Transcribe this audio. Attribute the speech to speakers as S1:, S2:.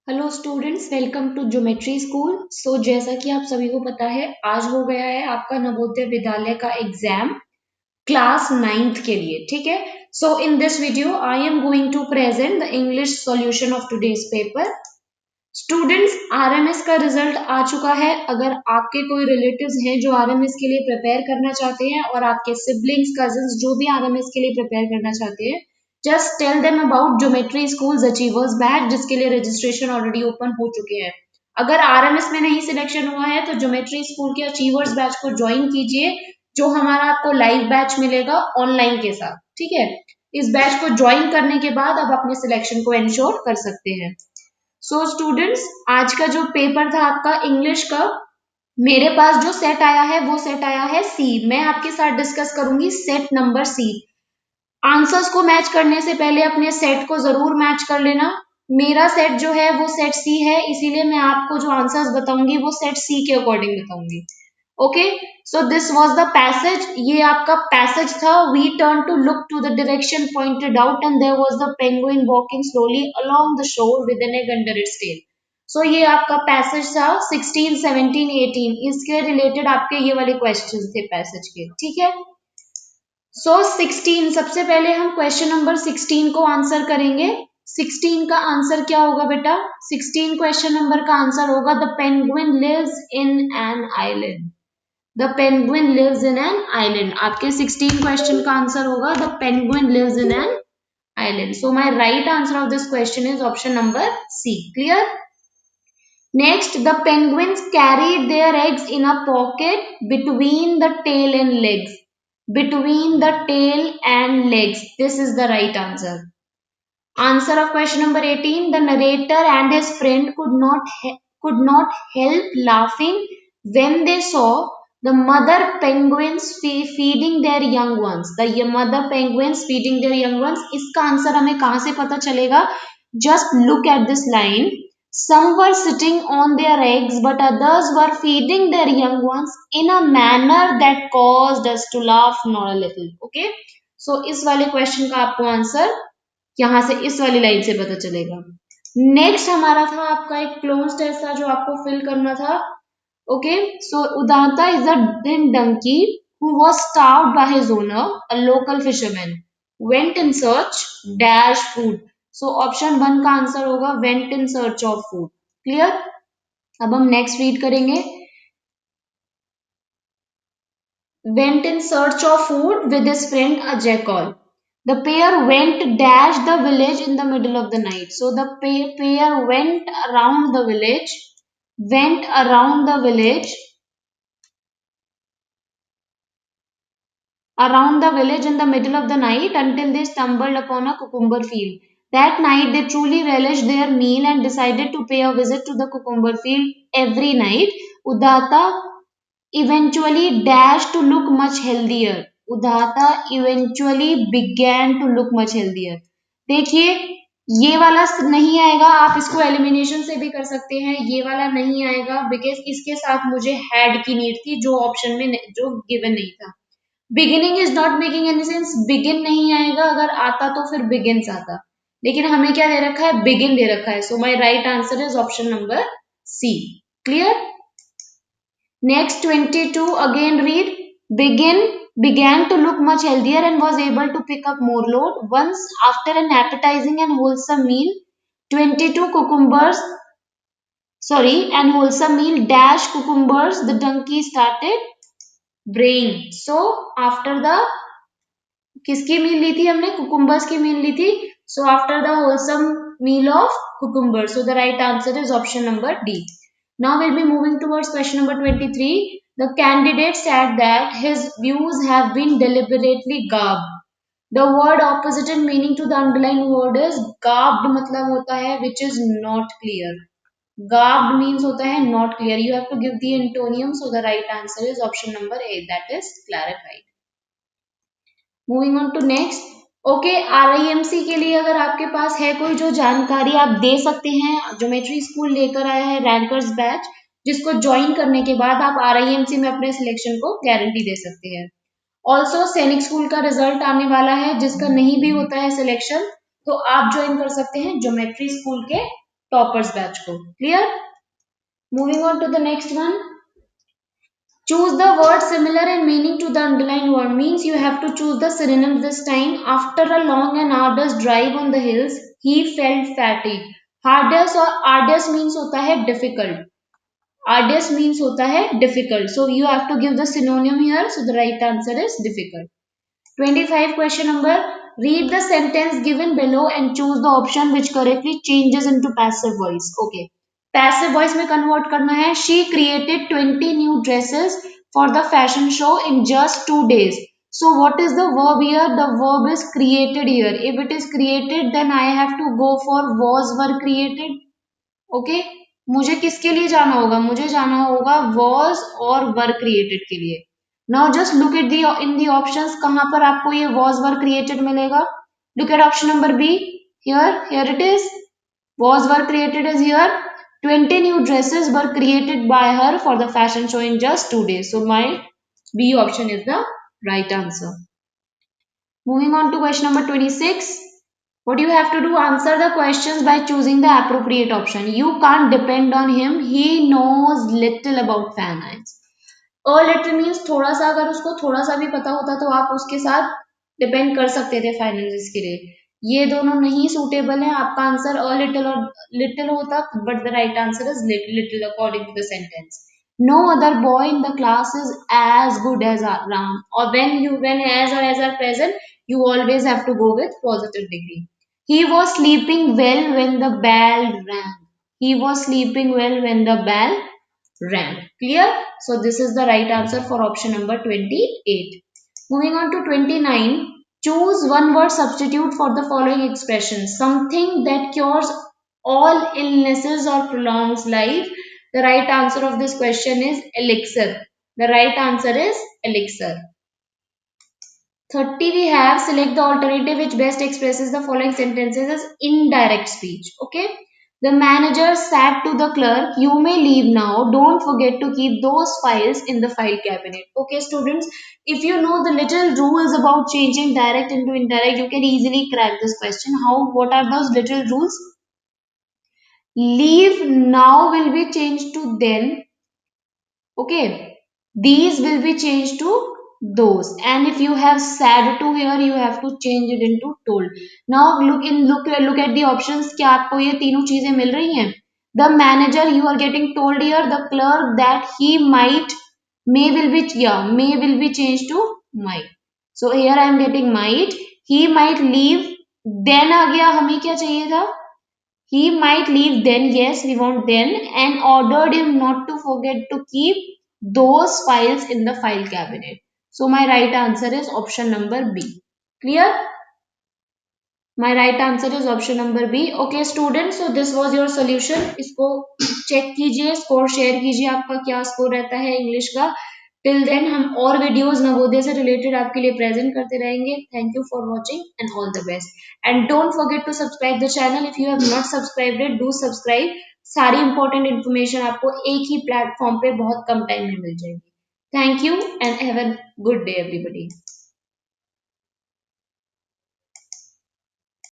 S1: Hello students, welcome to geometry school. जैसा कि आप सभी को पता है, आज हो गया है आपका नवोदय विद्यालय का एग्जाम क्लास 9th के लिए। ठीक है। In this video I am going to present the English solution of today's paper. Students, RMS का रिजल्ट आ चुका है। अगर आपके कोई रिलेटिव्स हैं जो आरएमएस के लिए प्रिपेयर करना चाहते हैं और आपके सिबलिंग्स कजिन्स जो भी आरएमएस के लिए प्रिपेयर करना चाहते हैं, just tell them about geometry school's achievers batch, जिसके लिए रजिस्ट्रेशन ऑलरेडी ओपन हो चुके हैं। अगर आरएमएस में नहीं सिलेक्शन हुआ है तो ज्योमेट्री स्कूल के अचीवर्स बैच को ज्वाइन कीजिए, जो हमारा आपको लाइव बैच मिलेगा ऑनलाइन के साथ। ठीक है। इस बैच को ज्वाइन करने के बाद आप अपने सिलेक्शन को इंश्योर कर सकते हैं। स्टूडेंट्स, आज का जो पेपर था आपका इंग्लिश का, मेरे पास जो सेट आया है वो सेट आया है सी। मैं आपके साथ डिस्कस करूंगी सेट नंबर सी। आंसर्स को मैच करने से पहले अपने सेट को जरूर मैच कर लेना। मेरा सेट जो है वो सेट सी है, इसीलिए मैं आपको जो आंसर्स बताऊंगी वो सेट सी के अकॉर्डिंग बताऊंगी। Okay, so this was the passage. ये आपका पैसेज था। We turn to look to the direction pointed out and there was the penguin walking slowly along the shore with an egg under its tail. ये आपका passage था 16, 17, 18। इसके related आपके ये वाले क्वेश्चंस थे पैसेज के। ठीक है। 16, सबसे पहले हम क्वेश्चन नंबर 16 को आंसर करेंगे। 16 का आंसर क्या होगा बेटा? 16 क्वेश्चन नंबर का आंसर होगा the penguin lives in an island. The penguin lives in an island. आपके 16 क्वेश्चन का आंसर होगा the penguin lives in an island. So my right answer of this question is option number C. Clear? Next, the penguins carried their eggs in a pocket between the tail and legs. Between the tail and legs. This is the right answer. Answer of question number 18. The narrator and his friend could not help laughing when they saw the mother penguins feeding their young ones. The mother penguins feeding their young ones. इसका answer हमें कहां से पता चलेगा? Just look at this line. Some were sitting on their eggs, but others were feeding their young ones in a manner that caused us to laugh not a little. Okay? इस वाले question का आपको answer यहां से इस वाली line से पता चलेगा। नेक्स्ट हमारा था आपका एक क्लोन्स टेस्ट था जो आपको फिल करना था। ओके, उदांता is a donkey who was starved by his owner, a local fisherman, went in search dash food. Option 1 का आंसर होगा went in search of food. Clear? अब हम नेक्स्ट रीड करेंगे। went in search of food with his friend a jackal. The pair went dash the village in the middle of the night. The pair went around the village, went around the village, around the village in the middle of the night until they stumbled upon a cucumber field. That night they truly relished their meal and decided to pay a visit to the cucumber field every night. Udatta eventually dashed to look much healthier. Udatta eventually began to look much healthier. देखिए, ये वाला नहीं आएगा, आप इसको elimination से भी कर सकते हैं। ये वाला नहीं आएगा बिकॉज इसके साथ मुझे हैड की नीड थी, जो ऑप्शन में जो गिवन नहीं था। Beginning is not making any sense. Begin नहीं आएगा, अगर आता तो फिर बिगिन्स आता, लेकिन हमें क्या दे रखा है? बिगिन दे रखा है। So my right answer is option number C. Clear? Next 22, again read. Began to look much healthier and was able to pick up more load. Once after an appetizing and wholesome meal, 22 cucumbers, and wholesome meal dash cucumbers, the donkey started braying. So after the किसकी मील ली थी हमने? Cucumbers की meal ली थी। After the wholesome meal of cucumber, the right answer is option number D. Now we'll be moving towards question number 23. The candidate said that his views have been deliberately garbed. The word opposite in meaning to the underlined word is garbed, मतलब होता है which is not clear. Garbed means होता है not clear. You have to give the antonyms, so the right answer is option number A, that is clarified. Moving on to next. Okay, RIMC के लिए अगर आपके पास है कोई जो जानकारी आप दे सकते हैं, ज्योमेट्री स्कूल लेकर आया है रैंकर्स बैच, जिसको ज्वाइन करने के बाद आप आरआईएमसी में अपने सिलेक्शन को गारंटी दे सकते हैं। ऑल्सो सैनिक स्कूल का रिजल्ट आने वाला है, जिसका नहीं भी होता है सिलेक्शन तो आप ज्वाइन कर सकते हैं ज्योमेट्री स्कूल के टॉपर्स बैच को। Clear? Moving on to the next one. Choose the word similar in meaning to the underlined word. Means you have to choose the synonym this time. After a long and arduous drive on the hills, he felt fatigue. Hardest or arduous means होता है difficult. Arduous means होता है difficult. So you have to give the synonym here. So the right answer is difficult. 25 question number. Read the sentence given below and choose the option which correctly changes into passive voice. Okay. Passive voice में convert करना है. She created 20 new dresses for the fashion show in just 2 days. So what is the verb here? The verb is created here. If it is created, then I have to go for was were created. Okay. मुझे किसके लिए जाना होगा? मुझे जाना होगा was और वर created के लिए. Now just look at the in the options. कहां पर आपको ये वॉज वर क्रिएटेड मिलेगा? Look at option number B. Here it is. Was were created is here. 20 new dresses were created by her for the fashion show in just 2 days. So my B option is the right answer. Moving on to question number 26. What you have to do, answer the questions by choosing the appropriate option. You can't depend on him. He knows little about fan lines. A little means थोड़ा सा, अगर उसको थोड़ा सा भी पता होता तो आप उसके साथ डिपेंड कर सकते थे फाइनेंस के लिए. ये दोनों नहीं सूटेबल है. आपका आंसर अ लिटिल और लिटिल होता, but the right answer is little according to the sentence. No other boy in the class is as good as Ram. Or when as or as are present, you always have to go with positive degree. He was sleeping well when the bell rang. He was sleeping well when the bell rang. Clear? So this is the right answer for option number 28. Moving on to 29. Choose one word substitute for the following expression. Something that cures all illnesses or prolongs life. The right answer of this question is elixir. The right answer is elixir. 30 we have, select the alternative which best expresses the following sentences as indirect speech. Okay. The manager said to the clerk, you may leave now. Don't forget to keep those files in the file cabinet. Okay, students, if you know the little rules about changing direct into indirect, you can easily crack this question. How? What are those little rules? Leave now will be changed to then. Okay, these will be changed to those, and if you have said to here, you have to change it into told. Now look at the options. क्या आपको ये तीनों चीजें मिल रही हैं? The manager, you are getting told here. The clerk, that he might, may will be, yeah, may will be changed to might. So here I am getting might. He might leave. Then आ गया, हमें क्या चाहिए था? He might leave then, yes, we want then, and ordered him not to forget to keep those files in the file cabinet. So my right answer is option number B. Clear? My right answer is option number B. Okay students, so this was your solution. इसको check कीजिए, score share कीजिए, आपका क्या score रहता है English का. Till then हम और videos नवोदय से related आपके लिए present करते रहेंगे. Thank you for watching and all the best. And don't forget to subscribe the channel. If you have not subscribed it, do subscribe. सारी important information आपको एक ही platform पे बहुत कम time में मिल जाएगी. Thank you and have a good day everybody.